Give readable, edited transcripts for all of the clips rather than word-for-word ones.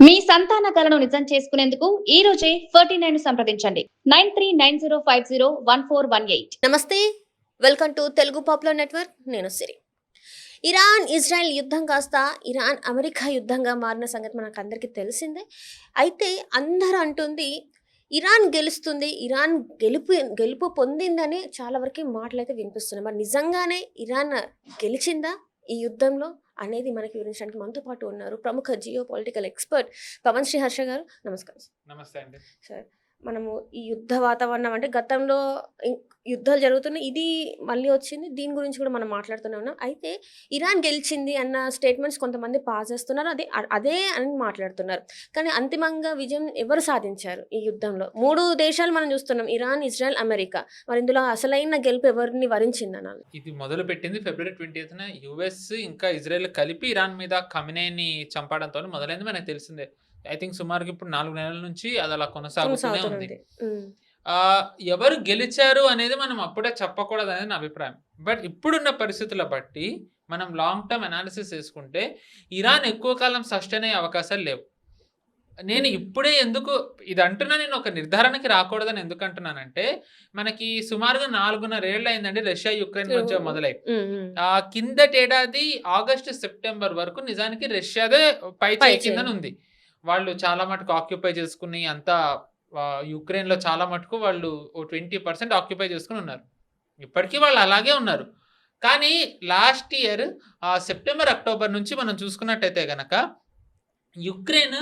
మీ సంతాన కలను నిజం చేసుకునేందుకు ఈ రోజే 49 సంప్రదించండి 9390501418. నమస్తే, welcome to Telugu popular network. నేను సిరి. ఇరాన్ ఇజ్రాయెల్ యుద్ధం కాస్త ఇరాన్ అమెరికా యుద్ధంగా మారిన సంగతి మనకు అందరికీ తెలిసిందే. అయితే అందరూ అంటుంది ఇరాన్ గెలుస్తుంది, ఇరాన్ గెలుపు పొందిందని చాలా వరకు మాటలైతే వినిపిస్తున్నాయి. మరి నిజంగానే ఇరాన్ గెలిచిందా ఈ యుద్ధంలో అనేది మనకి వివరించడానికి మనతో పాటు ఉన్నారు ప్రముఖ geo political expert Pavan Sri Harsha గారు. నమస్కారం. నమస్తే అండి సార్, మనము ఈ యుద్ధ వాతావరణం అంటే గతంలో యుద్ధాలు జరుగుతున్నాయి, ఇది మళ్ళీ వచ్చింది, దీని గురించి కూడా మనం మాట్లాడుతూనే ఉన్నాం. అయితే ఇరాన్ గెలిచింది అన్న స్టేట్మెంట్స్ కొంతమంది పాస్ చేస్తున్నారు, అదే అని మాట్లాడుతున్నారు. కానీ అంతిమంగా విజయం ఎవరు సాధించారు ఈ యుద్ధంలో? 3 దేశాలు మనం చూస్తున్నాం, ఇరాన్, ఇజ్రాయెల్, అమెరికా. మరి ఇందులో అసలైన గెలుపు ఎవరిని వరించింది అనాలి? ఇది మొదలు పెట్టింది ఫిబ్రవరి 20న యుఎస్ ఇంకా ఇజ్రాయెల్ కలిపి ఇరాన్ మీద ఖమెనీని చంపడంతో మొదలైంది. మనకు తెలిసిందే. ఐ థింక్ సుమారుగా ఇప్పుడు 4 నెలల నుంచి అది అలా కొనసాగుతూనే ఉంది. ఎవరు గెలిచారు అనేది మనం అప్పుడే చెప్పకూడదు అనేది నా అభిప్రాయం. బట్ ఇప్పుడున్న పరిస్థితుల బట్టి మనం లాంగ్ టర్మ్ అనాలిసిస్ చేసుకుంటే ఇరాన్ ఎక్కువ కాలం సస్టైన్ అయ్యే అవకాశాలు లేవు. నేను ఇప్పుడే ఎందుకు ఇది అంటున్నా, నేను ఒక నిర్ధారణకి రాకూడదని ఎందుకు అంటున్నానంటే, మనకి సుమారుగా 4.5 ఏళ్ళు అయిందండి రష్యా యుక్రెయిన్ మధ్య మొదలై. కిందటేడాది ఆగస్టు సెప్టెంబర్ వరకు నిజానికి రష్యాదే పై కిందని ఉంది. వాళ్ళు చాలా మటుకు ఆక్యుపై చేసుకుని అంతా యుక్రెయిన్లో చాలా మటుకు వాళ్ళు 20% ఆక్యుపై చేసుకుని ఉన్నారు. ఇప్పటికీ వాళ్ళు అలాగే ఉన్నారు. కానీ లాస్ట్ ఇయర్ సెప్టెంబర్ అక్టోబర్ నుంచి మనం చూసుకున్నట్టయితే కనుక యుక్రెయిన్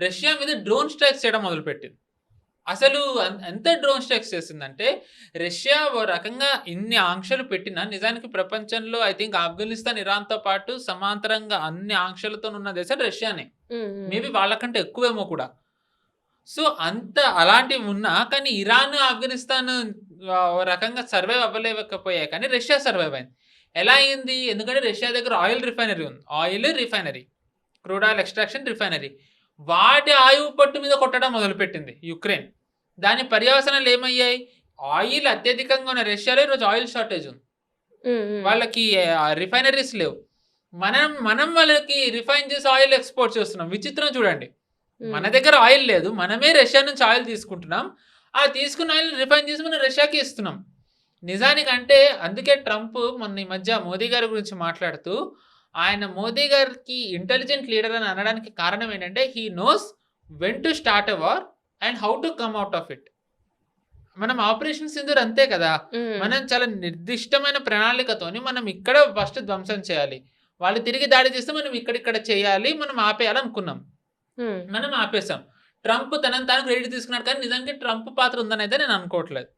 రష్యా మీద డ్రోన్ స్ట్రైక్స్ చేయడం మొదలుపెట్టింది. అసలు ఎంత డ్రోన్ స్ట్రైక్స్ చేసిందంటే, రష్యా ఓ రకంగా ఇన్ని ఆంక్షలు పెట్టినా నిజానికి ప్రపంచంలో ఐ థింక్ ఆఫ్ఘనిస్తాన్, ఇరాన్తో పాటు సమాంతరంగా అన్ని ఆంక్షలతో ఉన్న దేశం రష్యానే. మేబీ వాళ్ళకంటే ఎక్కువేమో కూడా. సో అంత అలాంటివి ఉన్నా కానీ ఇరాన్, ఆఫ్ఘనిస్తాన్ ఓ రకంగా సర్వైవ్ అవ్వలేకపోయాయి, కానీ రష్యా సర్వైవ్ అయింది. ఎలా అయింది? ఎందుకంటే రష్యా దగ్గర ఆయిల్ రిఫైనరీ ఉంది. Oil refinery, crude oil extraction refinery, వాటి ఆయువు పట్టు మీద కొట్టడం మొదలుపెట్టింది యుక్రెయిన్. దాని పర్యవసనాలు ఏమయ్యాయి? ఆయిల్ అత్యధికంగా ఉన్న రష్యాలో ఈరోజు ఆయిల్ షార్టేజ్ ఉంది. వాళ్ళకి రిఫైనరీస్ లేవు. మనం వాళ్ళకి రిఫైన్ చేసి ఆయిల్ ఎక్స్పోర్ట్ చేస్తున్నాం. విచిత్రం చూడండి, మన దగ్గర ఆయిల్ లేదు, మనమే రష్యా నుంచి ఆయిల్ తీసుకుంటున్నాం. ఆ తీసుకున్న ఆయిల్ రిఫైన్ చేసి మనం రష్యాకి ఇస్తున్నాం. నిజానికంటే అందుకే ట్రంప్ మొన్న ఈ మధ్య మోదీ గారి గురించి మాట్లాడుతూ, ఆయన మోదీ గారికి ఇంటెలిజెంట్ లీడర్ అని అనడానికి కారణం ఏంటంటే, he knows when to start a war and how to come out of it. మనం ఆపరేషన్ సింధూర్ అంతే కదా, మనం చాలా నిర్దిష్టమైన ప్రణాళికతోని మనం ఇక్కడ ఫస్ట్ ధ్వంసం చేయాలి, వాళ్ళు తిరిగి దాడి చేస్తే మనం ఇక్కడిక్కడ చేయాలి, మనం ఆపేయాలనుకున్నాం, మనం ఆపేసాం. ట్రంప్ తనని తాను క్రెడిట్ తీసుకున్నాడు, కానీ నిజానికి ట్రంప్ పాత్ర ఉందని అయితే నేను అనుకోవట్లేదు.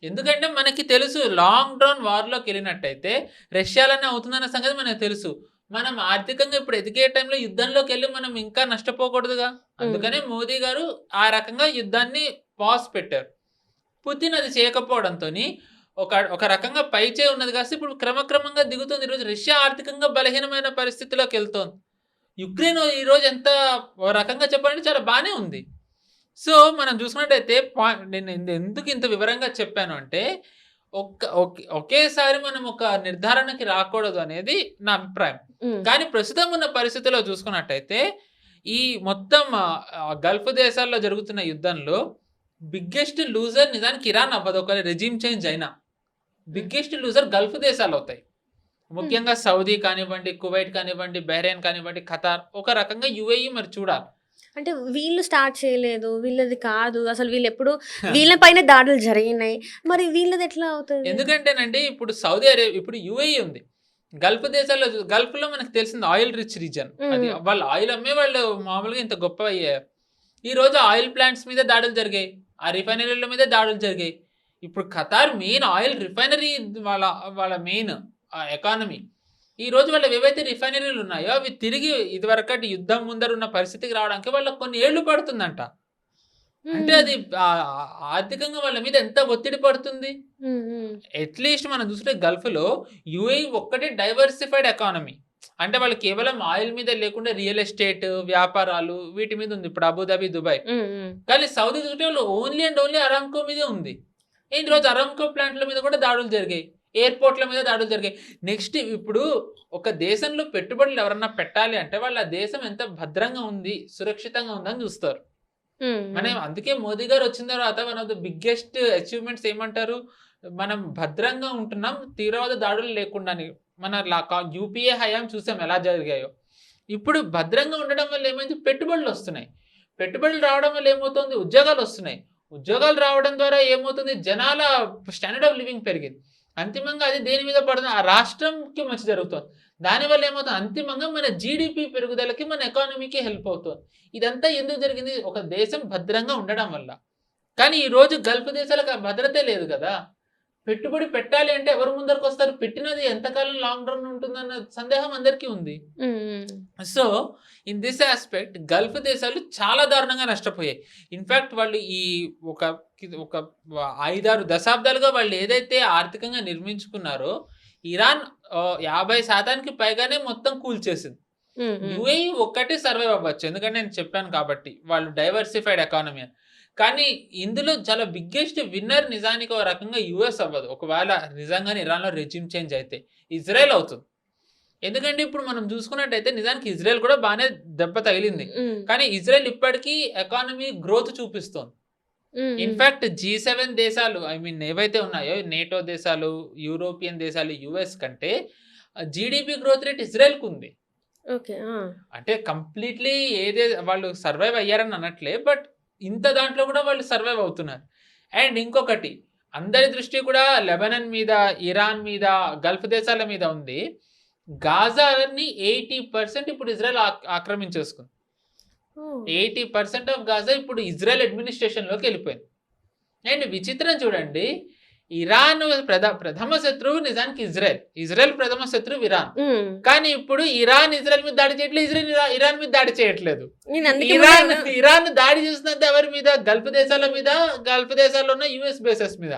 ఎందుకంటే మనకి తెలుసు, లాంగ్ రన్ వార్లోకి వెళ్ళినట్టయితే రష్యాలోనే అవుతుందన్న సంగతి మనకు తెలుసు. మనం ఆర్థికంగా ఇప్పుడు ఎదిగే టైంలో యుద్ధంలోకి వెళ్ళి మనం ఇంకా నష్టపోకూడదుగా. అందుకనే మోదీ గారు ఆ రకంగా యుద్ధాన్ని పాజ్ పెట్టారు. పుతిన్ అది చేయకపోవడంతో ఒక రకంగా పైచే ఉన్నది కాస్త ఇప్పుడు క్రమక్రమంగా దిగుతుంది. ఈరోజు రష్యా ఆర్థికంగా బలహీనమైన పరిస్థితిలోకి వెళ్తోంది. యుక్రెయిన్ ఈరోజు ఎంత రకంగా చెప్పాలంటే చాలా బాగానే ఉంది. సో మనం చూసుకున్నట్టయితే నేను ఎందుకు ఇంత వివరంగా చెప్పాను అంటే, ఒకేసారి మనం ఒక నిర్ధారణకి రాకూడదు అనేది నా అభిప్రాయం. కానీ ప్రస్తుతం ఉన్న పరిస్థితిలో చూసుకున్నట్టయితే ఈ మొత్తం గల్ఫ్ దేశాల్లో జరుగుతున్న యుద్ధంలో బిగ్గెస్ట్ లూజర్ నిజానికి ఇరాన్ అవ్వదు. ఒక రెజిమ్ చేంజ్ అయినా బిగ్గెస్ట్ లూజర్ గల్ఫ్ దేశాలు అవుతాయి. ముఖ్యంగా సౌదీ కానివ్వండి, కువైట్ కానివ్వండి, బహ్రెయిన్ కానివ్వండి, ఖతార్, ఒక రకంగా యుఏఈ. మరి చూడాలి, అంటే వీళ్ళు స్టార్ట్ చేయలేదు, వీళ్ళది కాదు, అసలు వీళ్ళు ఎప్పుడు వీళ్ళపైన దాడులు జరిగినాయి, మరి వీళ్ళది ఎట్లా అవుతుంది? ఎందుకంటేనండి ఇప్పుడు సౌదీ అరేబియా, ఇప్పుడు యుఏఈ ఉంది. గల్ఫ్ దేశాల్లో, గల్ఫ్ లో మనకు తెలిసింది ఆయిల్ రిచ్ రీజన్. అది వాళ్ళు ఆయిల్ అమ్మే వాళ్ళు మామూలుగా ఇంత గొప్ప అయ్యారు. ఈ రోజు ఆయిల్ ప్లాంట్స్ మీద దాడులు జరిగాయి, ఆ రిఫైనరీల మీద దాడులు జరిగాయి. ఇప్పుడు ఖతార్ మెయిన్ ఆయిల్ రిఫైనరీ, వాళ్ళ మెయిన్ ఎకానమీ. ఈ రోజు వాళ్ళకి ఏవైతే రిఫైనరీలు ఉన్నాయో అవి తిరిగి ఇదివరకటి యుద్ధం ముందర ఉన్న పరిస్థితికి రావడానికి వాళ్ళకి కొన్ని ఏళ్ళు పడుతుందంట. అంటే అది ఆర్థికంగా వాళ్ళ మీద ఎంత ఒత్తిడి పడుతుంది. అట్లీస్ట్ మనం చూస్తే గల్ఫ్ లో యుఏఈ ఒక్కటే డైవర్సిఫైడ్ ఎకానమీ. అంటే వాళ్ళు కేవలం ఆయిల్ మీద లేకుండా రియల్ ఎస్టేట్ వ్యాపారాలు వీటి మీద ఉంది. ఇప్పుడు అబుదాబి, దుబాయ్. కానీ సౌదీ చూస్తే వాళ్ళు ఓన్లీ అండ్ ఓన్లీ అరామ్కో మీదే ఉంది. ఈ రోజు అరామ్కో ప్లాంట్ల మీద కూడా దాడులు జరిగాయి. ఎయిర్పోర్ట్ల మీద దాడులు జరిగాయి. నెక్స్ట్ ఇప్పుడు ఒక దేశంలో పెట్టుబడులు ఎవరన్నా పెట్టాలి అంటే వాళ్ళ దేశం ఎంత భద్రంగా ఉంది, సురక్షితంగా ఉందని చూస్తారు. మనం అందుకే మోదీ గారు వచ్చిన తర్వాత one of the biggest achievements ఏమంటారు, మనం భద్రంగా ఉంటున్నాం తీవ్రవాద దాడులు లేకుండాని. మన యూపీఏ హయాం చూసాం ఎలా జరిగాయో. ఇప్పుడు భద్రంగా ఉండడం వల్ల ఏమైంది, పెట్టుబడులు వస్తున్నాయి. పెట్టుబడులు రావడం వల్ల ఏమవుతుంది, ఉద్యోగాలు వస్తున్నాయి. ఉద్యోగాలు రావడం ద్వారా ఏమవుతుంది, జనాల స్టాండర్డ్ ఆఫ్ లివింగ్ పెరిగింది. అంతిమంగా అది దేని మీద పడుతుంది, ఆ రాష్ట్రంకి మంచి జరుగుతుంది. దానివల్ల ఏమవుతుంది, అంతిమంగా మన జీడిపి పెరుగుదలకి, మన ఎకానమీకి హెల్ప్ అవుతుంది. ఇదంతా ఎందుకు జరిగింది, ఒక దేశం భద్రంగా ఉండడం వల్ల. కానీ ఈ రోజు గల్ఫ్ దేశాలకు ఆ భద్రతే లేదు కదా. పెట్టుబడి పెట్టాలి అంటే ఎవరు ముందరకు వస్తారు, పెట్టినది ఎంతకాలం లాంగ్ రన్ ఉంటుందన్న సందేహం అందరికీ ఉంది. So in this aspect Gulf దేశాలు చాలా దారుణంగా నష్టపోయాయి. ఇన్ఫ్యాక్ట్ వాళ్ళు ఈ ఒక 5-6 దశాబ్దాలుగా వాళ్ళు ఏదైతే ఆర్థికంగా నిర్మించుకున్నారో ఇరాన్ 50% పైగానే మొత్తం కూల్చేసింది. యుఏఈ ఒక్కటి సర్వైవ్ అవ్వచ్చు, ఎందుకంటే నేను చెప్పాను కాబట్టి వాళ్ళు డైవర్సిఫైడ్ ఎకానమీ అని. కానీ ఇందులో చాలా బిగ్గెస్ట్ విన్నర్ నిజానికి ఒక రకంగా యుఎస్ అవ్వదు. ఒకవేళ నిజంగానే ఇరాన్లో రెజ్యూమ్ చేంజ్ అయితే ఇజ్రాయెల్ అవుతుంది. ఎందుకంటే ఇప్పుడు మనం చూసుకున్నట్టయితే నిజానికి ఇజ్రాయెల్ కూడా బాగానే దెబ్బ తగిలింది. కానీ ఇజ్రాయెల్ ఇప్పటికీ ఎకానమీ గ్రోత్ చూపిస్తోంది. ఇన్ఫాక్ట్ G7 దేశాలు, ఐ మీన్ ఏవైతే ఉన్నాయో నేటో దేశాలు, యూరోపియన్ దేశాలు, యుఎస్ కంటే జీడిపి గ్రోత్ రేట్ ఇజ్రాయెల్కి ఉంది. అంటే కంప్లీట్లీ వాళ్ళు సర్వైవ్ అయ్యారని అనట్లే, బట్ ఇంత దాంట్లో కూడా వాళ్ళు సర్వైవ్ అవుతున్నారు. అండ్ ఇంకొకటి, అందరి దృష్టి కూడా లెబనాన్ మీద, ఇరాన్ మీద, గల్ఫ్ దేశాల మీద ఉంది. గాజాని 80% ఇప్పుడు ఇజ్రాయెల్ ఆక్రమించేసుకుంది. 80% ఆఫ్ గాజా ఇప్పుడు ఇజ్రాయెల్ అడ్మినిస్ట్రేషన్లోకి వెళ్ళిపోయింది. అండ్ విచిత్రం చూడండి, ఇరాన్ ప్రథమ శత్రువు నిజానికి ఇజ్రాయెల్ ప్రథమ శత్రువు ఇరాన్. కానీ ఇప్పుడు ఇరాన్ ఇజ్రాయెల్ మీద దాడి చేయట్లేదు, ఇజ్రాయెల్ ఇరాన్ మీద దాడి చేయట్లేదు. ఇరాన్ దాడి చేస్తున్నది ఎవరి మీద, గల్ఫ్ దేశాల మీద, గల్ఫ్ దేశాల్లో ఉన్న యుఎస్ బేసెస్ మీద.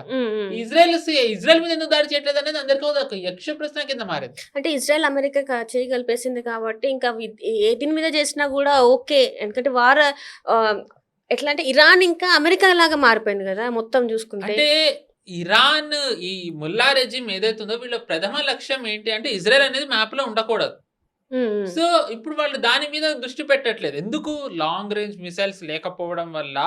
ఇజ్రాయెల్ మీద ఎందుకు దాడి చేయట్లేదు అనేది అందరికీ ఒక యక్ష ప్రశ్న కింద మారింది. అంటే ఇజ్రాయెల్ అమెరికా చేయగలిపేసింది కాబట్టి ఇంకా ఏ దీని మీద చేసినా కూడా ఓకే. ఎందుకంటే వారు ఎట్లా అంటే ఇరాన్ ఇంకా అమెరికా లాగా మారిపోయింది కదా మొత్తం చూసుకుంటే. అంటే ఇరాన్ ఈ ముల్లా రెజిమ్ ఏదైతుందో వీళ్ళ ప్రథమ లక్ష్యం ఏంటి అంటే ఇజ్రాయెల్ అనేది మ్యాప్ లో ఉండకూడదు. సో ఇప్పుడు వాళ్ళు దాని మీద దృష్టి పెట్టట్లేదు. ఎందుకు, లాంగ్ రేంజ్ మిసైల్స్ లేకపోవడం వల్ల,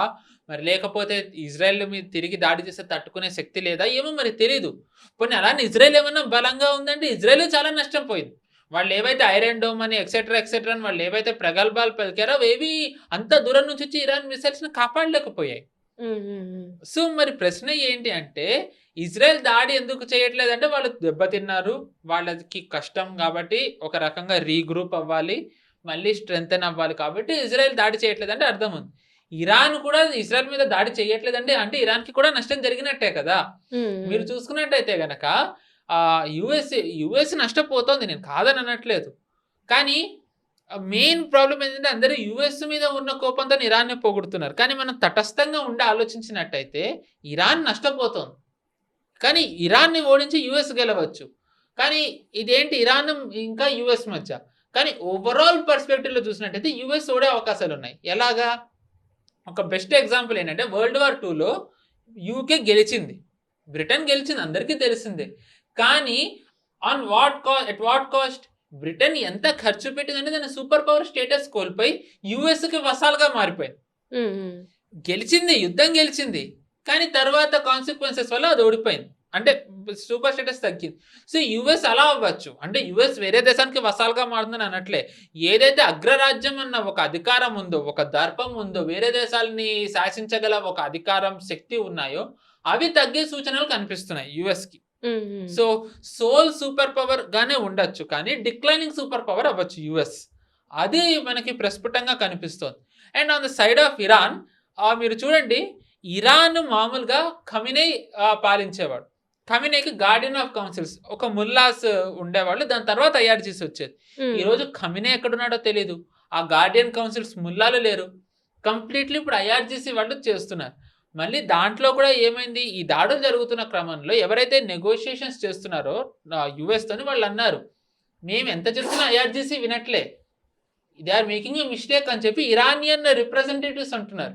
మరి లేకపోతే ఇజ్రాయెల్ మీద తిరిగి దాడి చేస్తే తట్టుకునే శక్తి లేదా ఏమో మరి తెలియదు. కొన్ని అలానే ఇజ్రాయెల్ ఏమన్నా బలంగా ఉందంటే ఇజ్రాయెల్ చాలా నష్టం పోయింది. వాళ్ళు ఏవైతే ఐరన్ డోమ్ అని ఎక్సెట్రా అని వాళ్ళు ఏవైతే ప్రగల్భాలు పలికారో అవేవి అంత దూరం నుంచి వచ్చి ఇరాన్ మిసైల్స్ ని కాపాడలేకపోయాయి. సో మరి ప్రశ్న ఏంటి అంటే ఇజ్రాయెల్ దాడి ఎందుకు చేయట్లేదు అంటే వాళ్ళు దెబ్బతిన్నారు, వాళ్ళకి కష్టం కాబట్టి ఒక రకంగా రీగ్రూప్ అవ్వాలి, మళ్ళీ స్ట్రెంగ్తెన్ అవ్వాలి కాబట్టి ఇజ్రాయెల్ దాడి చేయట్లేదు అంటే అర్థం ఉంది. ఇరాన్ కూడా ఇజ్రాయెల్ మీద దాడి చేయట్లేదంటే అంటే ఇరాన్కి కూడా నష్టం జరిగినట్టే కదా. మీరు చూసుకున్నట్టయితే గనక యుఎస్ నష్టపోతోంది, నేను కాదని అనట్లేదు. కానీ మెయిన్ ప్రాబ్లం ఏంటంటే అందరూ యుఎస్ మీద ఉన్న కోపంతో ఇరాన్నే పొగుడుతున్నారు. కానీ మనం తటస్థంగా ఉండి ఆలోచించినట్టయితే ఇరాన్ నష్టపోతోంది, కానీ ఇరాన్ని ఓడించి యుఎస్ గెలవచ్చు. కానీ ఇదేంటి, ఇరాన్ ఇంకా యుఎస్ మధ్య. కానీ ఓవరాల్ పర్స్పెక్టివ్లో చూసినట్టయితే యుఎస్ ఓడే అవకాశాలు ఉన్నాయి. ఎలాగా, ఒక బెస్ట్ ఎగ్జాంపుల్ ఏంటంటే World War IIలో యూకే గెలిచింది, బ్రిటన్ గెలిచింది, అందరికీ తెలిసిందే. కానీ ఎట్ వాట్ కాస్ట్, బ్రిటన్ ఎంత ఖర్చు పెట్టిందంటే దాని సూపర్ పవర్ స్టేటస్ కోల్పోయి యుఎస్కి వసాలుగా మారిపోయింది. గెలిచింది, యుద్ధం గెలిచింది, కానీ తర్వాత కాన్సిక్వెన్సెస్ వల్ల అది ఓడిపోయింది, అంటే సూపర్ స్టేటస్ తగ్గింది. సో యుఎస్ అలా అవ్వచ్చు, అంటే యుఎస్ వేరే దేశానికి వసాలుగా మారుతుందని అనట్లే. ఏదైతే అగ్రరాజ్యం అన్న ఒక అధికారం ఉందో, ఒక దర్పం ఉందో, వేరే దేశాలని శాసించగల ఒక అధికారం, శక్తి ఉన్నాయో అవి తగ్గే సూచనలు కనిపిస్తున్నాయి యుఎస్కి. సో సోల్ సూపర్ పవర్ గానే ఉండొచ్చు, కానీ డిక్లైనింగ్ సూపర్ పవర్ అవ్వచ్చు యుఎస్. అది మనకి ప్రస్ఫుటంగా కనిపిస్తుంది. And on the side of Iran మీరు చూడండి, ఇరాన్ మామూలుగా ఖమినై పాలించేవాడు. ఖమినైకి గార్డియన్ ఆఫ్ కౌన్సిల్స్ ఒక ముల్లాస్ ఉండేవాళ్ళు, దాని తర్వాత IRGC వచ్చేది. ఈరోజు ఖమినై ఎక్కడున్నాడో తెలియదు, ఆ గార్డియన్ కౌన్సిల్స్ ముల్లాలు లేరు, కంప్లీట్లీ ఇప్పుడు IRGC వాళ్ళు చేస్తున్నారు. మళ్ళీ దాంట్లో కూడా ఏమైంది, ఈ దాడులు జరుగుతున్న క్రమంలో ఎవరైతే నెగోషియేషన్స్ చేస్తున్నారో యుఎస్తోని వాళ్ళు అన్నారు, మేము ఎంత చెప్తున్నా IRGC వినట్లే, they are making a mistake అని చెప్పి ఇరానియన్ రిప్రజెంటేటివ్స్ అంటున్నారు.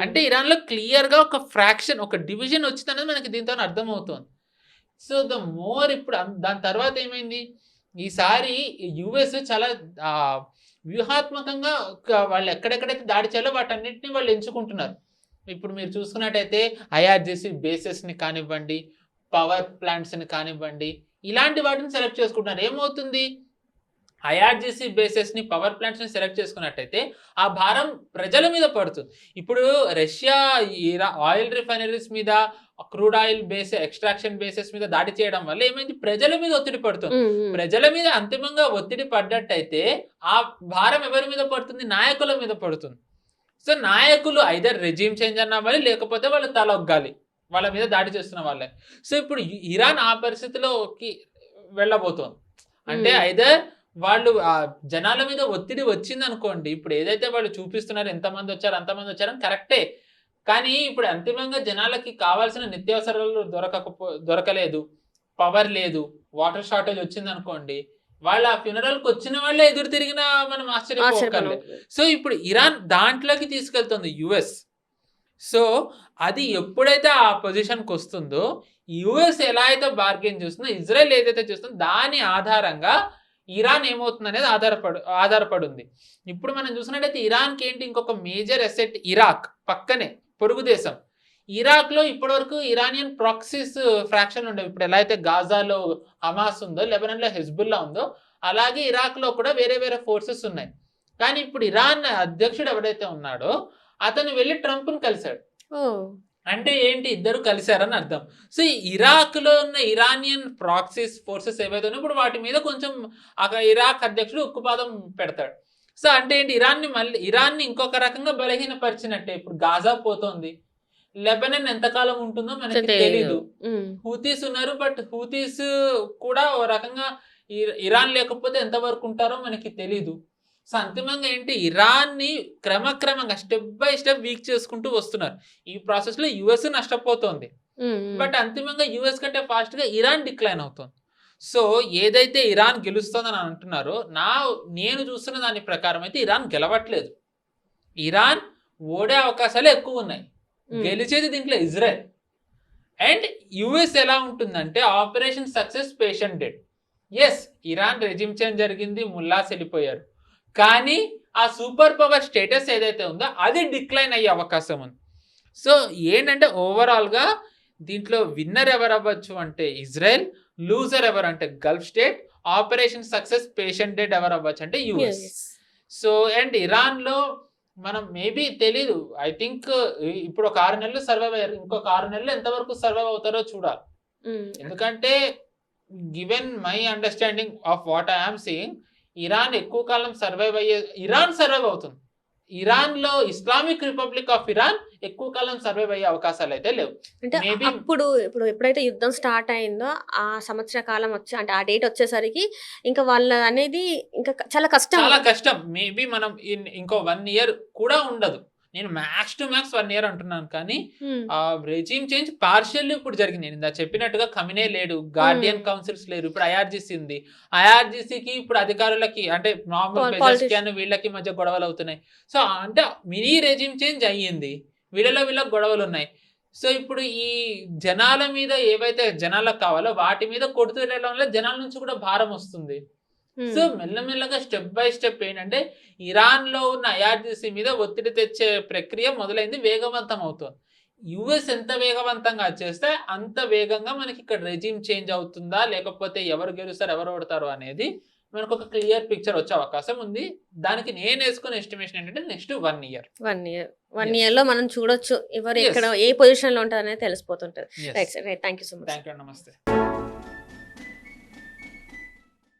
అంటే ఇరాన్లో క్లియర్గా ఒక ఫ్రాక్షన్, ఒక డివిజన్ వచ్చిందనేది మనకి దీంతో అర్థమవుతుంది. సో ద మోర్ ఇప్పుడు దాని తర్వాత ఏమైంది, ఈసారి యుఎస్ చాలా వ్యూహాత్మకంగా వాళ్ళు ఎక్కడెక్కడైతే దాడి చేయాలో వాటన్నిటిని వాళ్ళు ఎంచుకుంటున్నారు. ఇప్పుడు మీరు చూసుకున్నట్టయితే ఐఆర్జిసి బేసెస్ని కానివ్వండి, పవర్ ప్లాంట్స్ని కానివ్వండి, ఇలాంటి వాటిని సెలెక్ట్ చేసుకుంటున్నారు. ఏమవుతుంది, ఐఆర్జిసి బేసెస్ని పవర్ ప్లాంట్స్ని సెలెక్ట్ చేసుకున్నట్టయితే ఆ భారం ప్రజల మీద పడుతుంది. ఇప్పుడు రష్యా ఆయిల్ రిఫైనరీస్ మీద, crude oil base extraction bases మీద దాడి చేయడం వల్ల ఏమైంది, ప్రజల మీద ఒత్తిడి పడుతుంది. ప్రజల మీద అంతిమంగా ఒత్తిడి పడ్డట్టయితే ఆ భారం ఎవరి మీద పడుతుంది, నాయకుల మీద పడుతుంది. సో నాయకులు ఐదర్ రెజీమ్ చేంజ్ అన్నవ్వాలి, లేకపోతే వాళ్ళు తలొగ్గాలి వాళ్ళ మీద దాడి చేస్తున్న వాళ్ళే. సో ఇప్పుడు ఇరాన్ ఆ పరిస్థితిలోకి వెళ్ళబోతోంది. అంటే ఐదర్ వాళ్ళు జనాల మీద ఒత్తిడి వచ్చింది అనుకోండి, ఇప్పుడు ఏదైతే వాళ్ళు చూపిస్తున్నారు ఎంతమంది వచ్చారు అంతమంది వచ్చారని కరెక్టే, కానీ ఇప్పుడు అంతిమంగా జనాలకి కావాల్సిన నిత్యావసరాలు దొరకలేదు, పవర్ లేదు, వాటర్ షార్టేజ్ వచ్చింది అనుకోండి, వాళ్ళ ఫ్యూనరల్కి వచ్చిన వాళ్ళే ఎదురు తిరిగినా మనం ఆశ్చర్యపోకర్లేదు. సో ఇప్పుడు ఇరాన్ దాంట్లోకి తీసుకెళ్తుంది యుఎస్. సో అది ఎప్పుడైతే ఆ పొజిషన్కి వస్తుందో, యుఎస్ ఎలా అయితే బార్గెన్ చేస్తుందో, ఇజ్రాయెల్ ఏదైతే చేస్తుందో దాని ఆధారంగా ఇరాన్ ఏమవుతుంది అనేది ఆధారపడి ఉంది. ఇప్పుడు మనం చూసినట్టయితే ఇరాన్కి ఏంటి, ఇంకొక మేజర్ అసెట్ ఇరాక్, పక్కనే పొరుగు దేశం. ఇరాక్లో ఇప్పటివరకు ఇరానియన్ ప్రాక్సీస్ ఫ్రాక్షన్ ఉండేవి. ఇప్పుడు ఎలా అయితే గాజాలో హమాస్ ఉందో, లెబనాన్లో హెజ్బుల్లా ఉందో, అలాగే ఇరాక్లో కూడా వేరే వేరే ఫోర్సెస్ ఉన్నాయి. కానీ ఇప్పుడు ఇరాన్ అధ్యక్షుడు ఎవరైతే ఉన్నాడో అతను వెళ్ళి ట్రంప్ను కలిశాడు. అంటే ఏంటి, ఇద్దరు కలిశారని అర్థం. సో ఇరాక్లో ఉన్న ఇరానియన్ ప్రాక్సీస్ ఫోర్సెస్ ఏవైతే ఉన్నాయో ఇప్పుడు వాటి మీద కొంచెం ఇరాక్ అధ్యక్షుడు ఉక్కుపాదం పెడతాడు. సో అంటే ఏంటి, ఇరాన్ని ఇంకొక రకంగా బలహీనపరిచినట్టే. ఇప్పుడు గాజా పోతోంది, లెబనాన్ ఎంతకాలం ఉంటుందో మనకి తెలీదు. హూతీస్ ఉన్నారు, బట్ హూతీస్ కూడా ఓ రకంగా ఇరాన్ లేకపోతే ఎంతవరకు ఉంటారో మనకి తెలీదు. సో అంతిమంగా ఏంటి, ఇరాన్ని క్రమక్రమంగా స్టెప్ బై స్టెప్ వీక్ చేసుకుంటూ వస్తున్నారు. ఈ ప్రాసెస్ లో యుఎస్ నష్టపోతోంది, బట్ అంతిమంగా యుఎస్ కంటే ఫాస్ట్ గా ఇరాన్ డిక్లైన్ అవుతుంది. సో ఏదైతే ఇరాన్ గెలుస్తుందని అంటున్నారో, నేను చూస్తున్న దాని ప్రకారం అయితే ఇరాన్ గెలవట్లేదు. ఇరాన్ ఓడే అవకాశాలు ఎక్కువ ఉన్నాయి, గెలిచేది దీంట్లో ఇజ్రాయెల్. అండ్ యుఎస్ ఎలా ఉంటుందంటే operation success patient dead. Yes, Iran regime change జరిగింది, ముల్లాస్ వెళ్ళిపోయారు, కానీ ఆ సూపర్ పవర్ స్టేటస్ ఏదైతే ఉందో అది డిక్లైన్ అయ్యే అవకాశం ఉంది. సో ఏంటంటే ఓవరాల్గా దీంట్లో విన్నర్ ఎవరు అవ్వచ్చు అంటే ఇజ్రాయెల్, లూజర్ ఎవరు అంటే Gulf state, operation success patient dead ఎవరు అవ్వచ్చు అంటే యుఎస్. సో అండ్ ఇరాన్లో మనం మేబీ తెలీదు, ఐ థింక్ ఇప్పుడు ఒక 6 నెలలు సర్వైవ్ అయ్యారు, ఇంకొక 6 నెలలు ఎంతవరకు సర్వైవ్ అవుతారో చూడాలి. ఎందుకంటే given my understanding of what I'm seeing, Iran ఎక్కువ కాలం సర్వైవ్ అవుతుంది. ఇరాన్లో ఇస్లామిక్ రిపబ్లిక్ ఆఫ్ ఇరాన్ ఎక్కువ కాలం సర్వైవ్ అయ్యే అవకాశాలు అయితే లేవు. అంటే ఇప్పుడు ఎప్పుడైతే యుద్ధం స్టార్ట్ అయిందో ఆ సంవత్సర కాలం అంటే ఆ డేట్ వచ్చేసరికి ఇంకా వాళ్ళ అనేది ఇంకా చాలా కష్టం. మేబీ మనం ఇంకో 1 year కూడా ఉండదు. నేను మ్యాక్స్ టు మ్యాక్స్ 1 year అంటున్నాను, కానీ ఆ రెజీమ్ చేంజ్ పార్షియల్లీ ఇప్పుడు జరిగింది. నేను ఇందా చెప్పినట్టుగా కమినే లేడు, గార్డియన్ కౌన్సిల్స్ లేరు, ఇప్పుడు ఐఆర్జిసి ఉంది. ఐఆర్జిసికి ఇప్పుడు అధికారులకి అంటే మామూలు వీళ్ళకి మధ్య గొడవలు అవుతున్నాయి. సో అంటే మినీ రెజీమ్ చేంజ్ అయ్యింది, వీళ్ళకి గొడవలు ఉన్నాయి. సో ఇప్పుడు ఈ జనాల మీద ఏవైతే జనాలకు కావాలో వాటి మీద కొడుతూ వెళ్ళడం వల్ల జనాల నుంచి కూడా భారం వస్తుంది. సో మెల్లమెల్లగా స్టెప్ బై స్టెప్ ఏంటంటే ఇరాన్ లో ఉన్న ఐఆర్జిసి మీద ఒత్తిడి తెచ్చే ప్రక్రియ మొదలైంది, వేగవంతం అవుతుంది. యుఎస్ ఎంత వేగవంతంగా చేస్తే అంత వేగంగా మనకి ఇక్కడ రెజీమ్ చేంజ్ అవుతుందా, లేకపోతే ఎవరు గెలుస్తారు ఎవరు ఓడతారు అనేది మనకు ఒక క్లియర్ పిక్చర్ వచ్చే అవకాశం ఉంది. దానికి నేను వేసుకునే ఎస్టిమేషన్ ఏంటంటే నెక్స్ట్ 1 year. 1 year లో మనం చూడొచ్చు ఎవరు ఎక్కడ ఏ పొజిషన్ లో ఉంటారు అనేది తెలిసిపోతుంటది. Right, thank you so much. Thank you, నమస్తే.